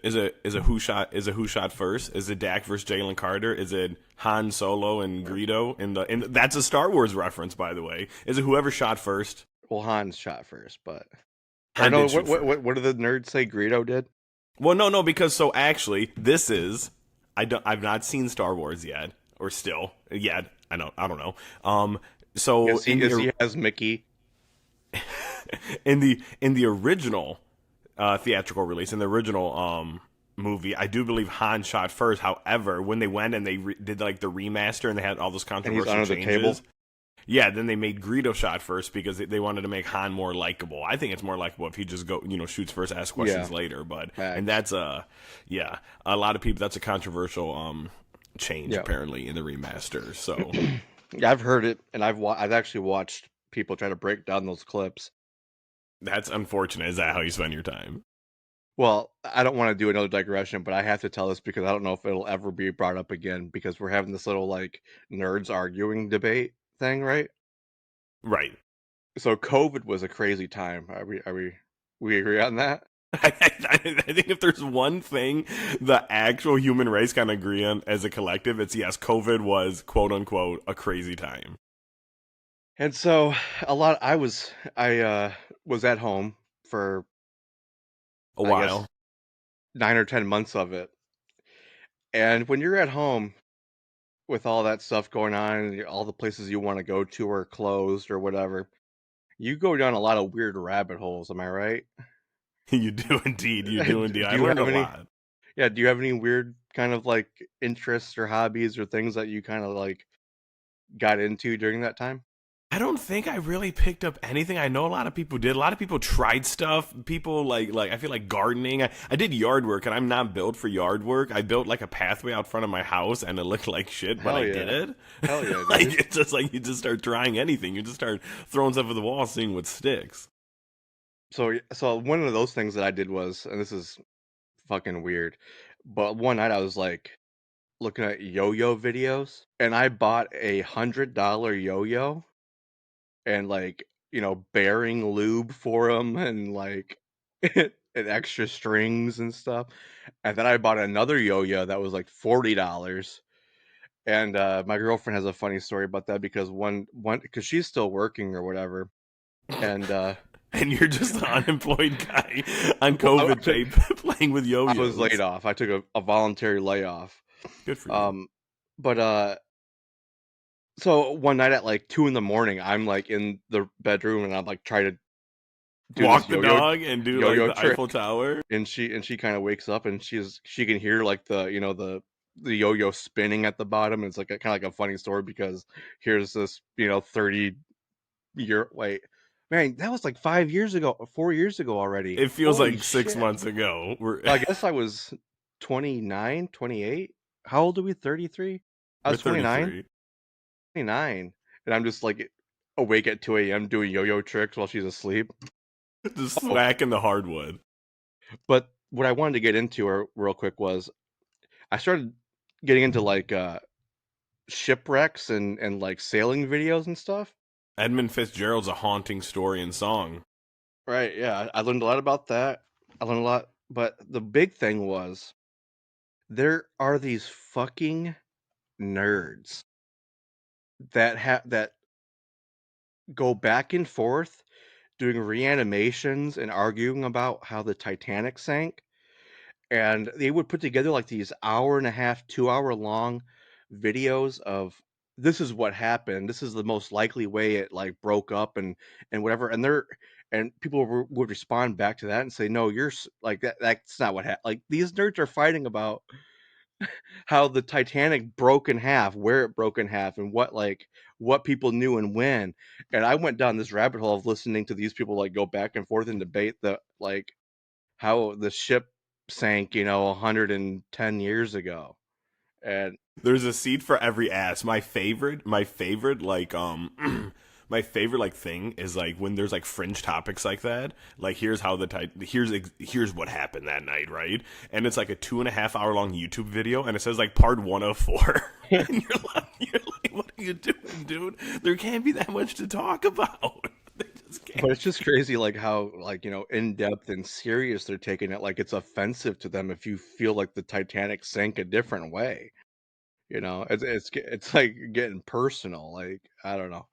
who shot first? Is it Dak versus Jalen Carter? Is it Han Solo and Greedo that's a Star Wars reference, by the way. Is it whoever shot first? Well, Hans shot first, but or Han no, did shoot first. what did the nerds say Greedo did? Well, no, because so actually this is I've not seen Star Wars yet or still yet. I don't know. So He has Mickey. in the original theatrical release, in the original movie, I do believe Han shot first. However, when they went and they did like the remaster and they had all those And he's controversial under changes, the table. yeah, then they made Greedo shot first because they wanted to make Han more likable. I think it's more likable if he just shoots first, asks questions later. But Facts. and that's a lot of people, that's a controversial change apparently in the remaster. So Yeah, I've heard it, and I've actually watched people try to break down those clips. that's unfortunate. Is that how you spend your time? Well, I don't want to do another digression, but I have to tell this because I don't know if it'll ever be brought up again because we're having this little like nerds arguing debate thing, right? Right. So COVID was a crazy time. We agree on that? I think if there's one thing the actual human race can agree on as a collective, it's yes, COVID was quote unquote a crazy time. And so I was at home for A I guess while. 9 or 10 months of it. And when you're at home with all that stuff going on, and all the places you want to go to are closed or whatever, you go down a lot of weird rabbit holes. Am I right? You do indeed. You do indeed. Do I you learned a have any? lot. Yeah. Do you have any weird kind of like interests or hobbies or things that you kind of like got into during that time? I don't think I really picked up anything. I know a lot of people did. A lot of people tried stuff. People like I feel like gardening. I did yard work, and I'm not built for yard work. I built like a pathway out front of my house, and it looked like shit, but Hell I yeah. did it. Hell yeah, Like dude. it's just like you just start trying anything. You just start throwing stuff at the wall, seeing what sticks. So one of those things that I did was, and this is fucking weird, but one night I was like looking at yo-yo videos, and I bought $100 yo-yo and like bearing lube for them and like and extra strings and stuff. And then I bought another yo-yo that was like $40. And my girlfriend has a funny story about that because one because she's still working or whatever, and And you're just an unemployed guy on well, COVID pay playing with I was laid yo-yos. off. I took a voluntary layoff. Good for you. Um, but so one night at like 2 in the morning, I'm like in the bedroom and I'm like trying to do this Walk the dog and do like yo-yo the Eiffel trick, Tower. and she kind of wakes up and she can hear like the yo-yo spinning at the bottom. And it's like kind of like a funny story because here's this 30 year wait, man, that was like 5 years ago, 4 years ago already. It feels Holy like six shit! months ago. I guess I was 29, 28. How old are we? 33. I We're was 29. 33. 29, and I'm just like awake at 2 a.m. doing yo-yo tricks while she's asleep. Just Oh, smacking the hardwood. but what I wanted to get into real quick was I started getting into like shipwrecks and like sailing videos and stuff. Edmund Fitzgerald's a haunting story and song. Right? Yeah, I learned a lot about that. I learned a lot, but the big thing was there are these fucking nerds that go back and forth doing reanimations and arguing about how the Titanic sank. And they would put together like these hour and a half, 2 hour long videos of this is what happened. This is the most likely way it like broke up and whatever. And people would respond back to that and say, no, like that's not what happened. Like these nerds are fighting about how the Titanic broke in half, where it broke in half, and what people knew and when. And I went down this rabbit hole of listening to these people like go back and forth and debate the like how the ship sank, 110 years ago. And There's a seed for every ass. My favorite like thing is like when there's like fringe topics like that. Like here's what happened that night, right? And it's like a 2.5 hour long YouTube video, and it says like part 104. And you're like, what are you doing, dude? There can't be that much to talk about. But it's just crazy, like, how, like, in depth and serious they're taking it, like, it's offensive to them if you feel like the Titanic sank a different way, you know? It's like, getting personal, like, I don't know.